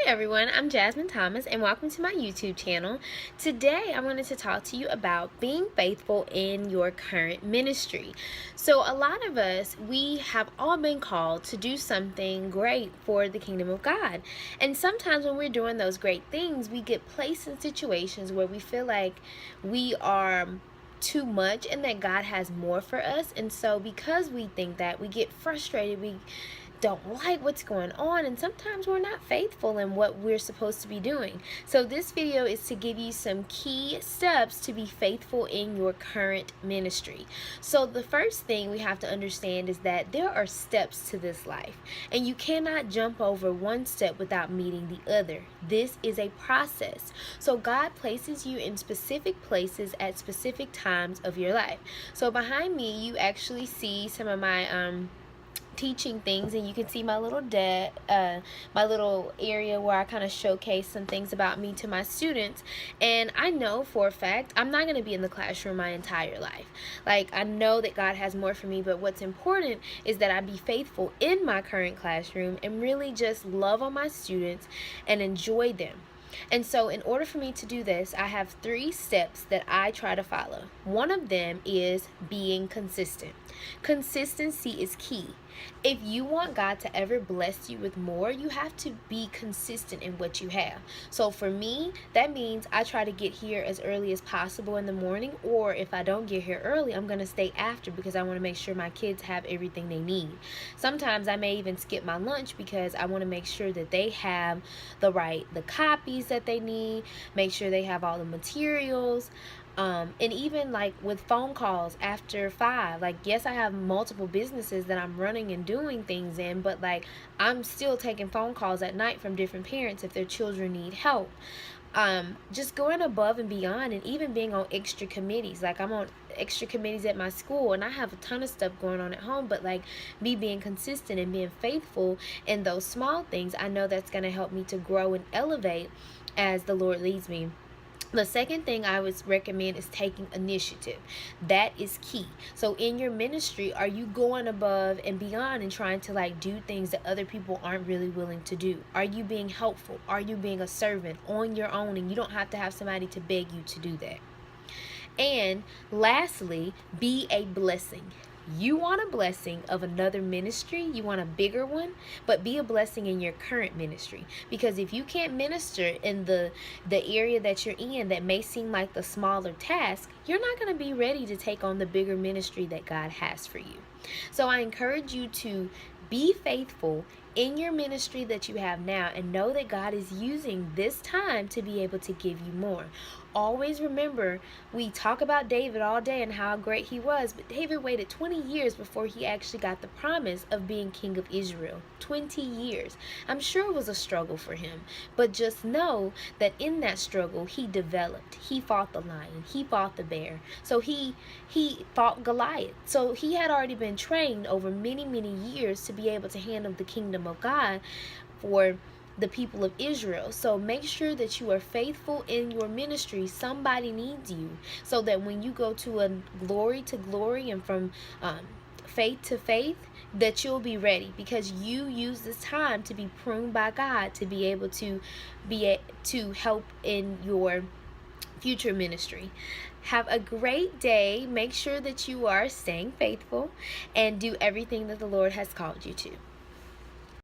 everyone, I'm Jasmine Thomas and welcome to my YouTube channel. Today I wanted to talk to you about being faithful in your current ministry. So a lot of us, we have all been called to do something great for the kingdom of God. And sometimes when we're doing those great things, we get placed in situations where we feel like we are too much and that God has more for us. And so because we think that, we get frustrated, we don't like what's going on, and sometimes we're not faithful in what we're supposed to be doing. So this video is to give you some key steps to be faithful in your current ministry. So the first thing we have to understand is that there are steps to this life, and you cannot jump over one step without meeting the other. This is a process. So God places you in specific places at specific times of your life. So behind me you actually see some of my teaching things, and you can see my little my little area where I kind of showcase some things about me to my students. And I know for a fact I'm not going to be in the classroom my entire life. Like, I know that God has more for me, but what's important is that I be faithful in my current classroom and really just love on my students and enjoy them. And so in order for me to do this, I have 3 steps that I try to follow. One of them is being consistent. Consistency is key. If you want God to ever bless you with more, you have to be consistent in what you have. So for me, that means I try to get here as early as possible in the morning, or if I don't get here early, I'm going to stay after because I want to make sure my kids have everything they need. Sometimes I may even skip my lunch because I want to make sure that they have the copies that they need, make sure they have all the materials. And even like with phone calls after 5, like, yes, I have multiple businesses that I'm running and doing things in, but like, I'm still taking phone calls at night from different parents if their children need help. Just going above and beyond, and even being on extra committees. Like, I'm on extra committees at my school, and I have a ton of stuff going on at home, but like, me being consistent and being faithful in those small things, I know that's going to help me to grow and elevate as the Lord leads me. The second thing I would recommend is taking initiative. That is key. So in your ministry, are you going above and beyond and trying to like do things that other people aren't really willing to do? Are you being helpful? Are you being a servant on your own, and you don't have to have somebody to beg you to do that? And lastly, be a blessing. You want a blessing of another ministry, you want a bigger one, but be a blessing in your current ministry. Because if you can't minister in the area that you're in that may seem like the smaller task, you're not going to be ready to take on the bigger ministry that God has for you. So I encourage you to be faithful in your ministry that you have now, and know that God is using this time to be able to give you more. Always remember, we talk about David all day and how great he was, but David waited 20 years before he actually got the promise of being king of Israel. 20 years. I'm sure it was a struggle for him, but just know that in that struggle, he developed. He fought the lion. He fought the bear. So he fought Goliath. So he had already been trained over many, many years to be able to handle the kingdom of God for the people of Israel. So make sure that you are faithful in your ministry. Somebody needs you, so that when you go to a glory to glory and from faith to faith, that you'll be ready, because you use this time to be pruned by God to be able to help in your future ministry. Have a great day. Make sure that you are staying faithful and do everything that the Lord has called you to.